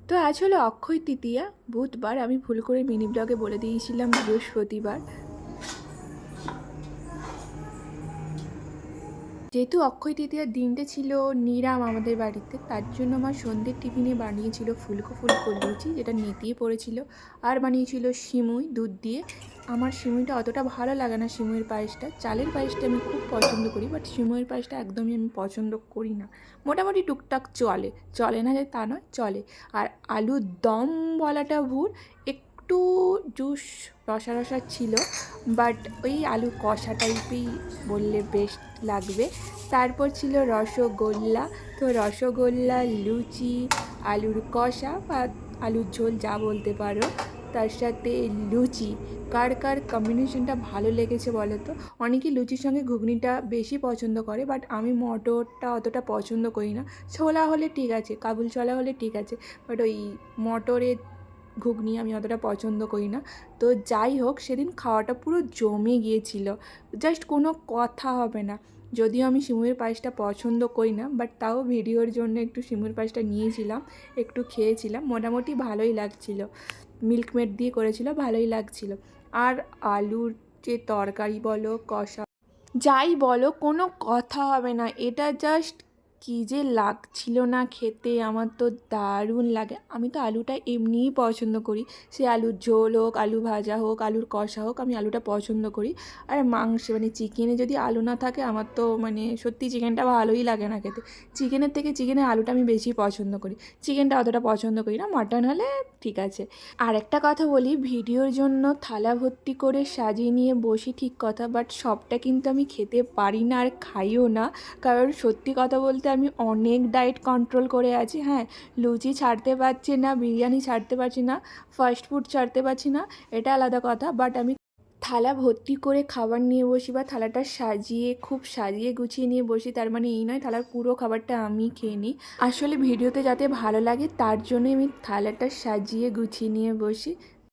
তো আজ হলো অক্ষয় তৃতীয়া, বুধবার। আমি ভুল করে মিনি ব্লগে বলে দিয়েছিলাম বৃহস্পতিবার। যেহেতু অক্ষয় তৃতীয়ার দিনটা ছিল নিরাম আমাদের বাড়িতে, তার জন্য আমার সন্ধ্যের টিফিনে বানিয়েছিল ফুলকো ফুলকো লুচি, যেটা নেতিয়ে পড়েছিল, আর বানিয়েছিল সিমুই দুধ দিয়ে। আমার সিমুইটা অতটা ভালো লাগে না, সিমুইয়ের পায়েসটা। চালের পায়েসটা আমি খুব পছন্দ করি, বাট সিমুইয়ের পায়েসটা একদমই আমি পছন্দ করি না। মোটামুটি টুকটাক চলে, চলে না যে তা নয়, চলে। আর আলুর দম বলাটা ভুল, একটু জুস রসা রসা ছিল, বাট ওই আলু কষা টাইপেই বললে বেস্ট লাগবে। তারপর ছিল রসগোল্লা। তো রসগোল্লা, লুচি, আলুর কষা বা আলুর ঝোল যা বলতে পারো, তার সাথে লুচি। কার কার কম্বিনেশনটা ভালো লেগেছে বলো তো? অনেকেই লুচির সঙ্গে ঘুগনিটা বেশি পছন্দ করে, বাট আমি মটরটা অতটা পছন্দ করি না। ছোলা হলে ঠিক আছে, কাবুল ছোলা হলে ঠিক আছে, বাট ওই মটরের ঘুগনি আমি অতটা পছন্দ করি না। তো যাই হোক, সেদিন খাওয়াটা পুরো জমে গিয়েছিল, জাস্ট কোনো কথা হবে না। যদিও আমি সিমুইয়ের পায়েসটা পছন্দ করি না, বাট তাও ভিডিওর জন্য একটু সিমুইয়ের পায়েসটা নিয়েছিলাম, একটু খেয়েছিলাম, মোটামুটি ভালোই লাগছিল। মিল্কমেড দিয়ে করেছিল, ভালোই লাগছিল। আর আলুর যে তরকারি বলো, কষা যাই বলো, কোনো কথা হবে না। এটা জাস্ট কী যে লাগছিল না খেতে, আমার তো দারুণ লাগে। আমি তো আলুটা এমনিই পছন্দ করি, সে আলুর ঝোল হোক, আলু ভাজা হোক, আলুর কষা হোক, আমি আলুটা পছন্দ করি। আর মাংস মানে চিকেনে যদি আলু না থাকে, আমার তো মানে সত্যি চিকেনটা ভালোই লাগে না খেতে। চিকেনের থেকে চিকেনের আলুটা আমি বেশি পছন্দ করি, চিকেনটা অতটা পছন্দ করি না। মাটন হলে ঠিক আছে। আর একটা কথা বলি, ভিডিওর জন্য থালা ভর্তি করে সাজিয়ে নিয়ে বসি ঠিক কথা, বাট সবটা কিন্তু আমি খেতে পারি না, আর খাইও না। কারণ সত্যি কথা বলতে আমি অনেক ডায়েট কন্ট্রোল করে আছি। হ্যাঁ, লুচি ছাড়তে পারছি না, বিরিয়ানি ছাড়তে পারছি না, ফাস্ট ফুড ছাড়তে পারছি না, এটা আলাদা কথা। বাট আমি থালা ভর্তি করে খাবার নিয়ে বসি, বা থালাটা সাজিয়ে খুব সাজিয়ে গুছিয়ে নিয়ে বসি, তার মানে এই নয় থালার পুরো খাবারটা আমি খেয়ে নিই। আসলে ভিডিওতে যাতে ভালো লাগে তার জন্যই আমি থালাটা সাজিয়ে গুছিয়ে নিয়ে বসি।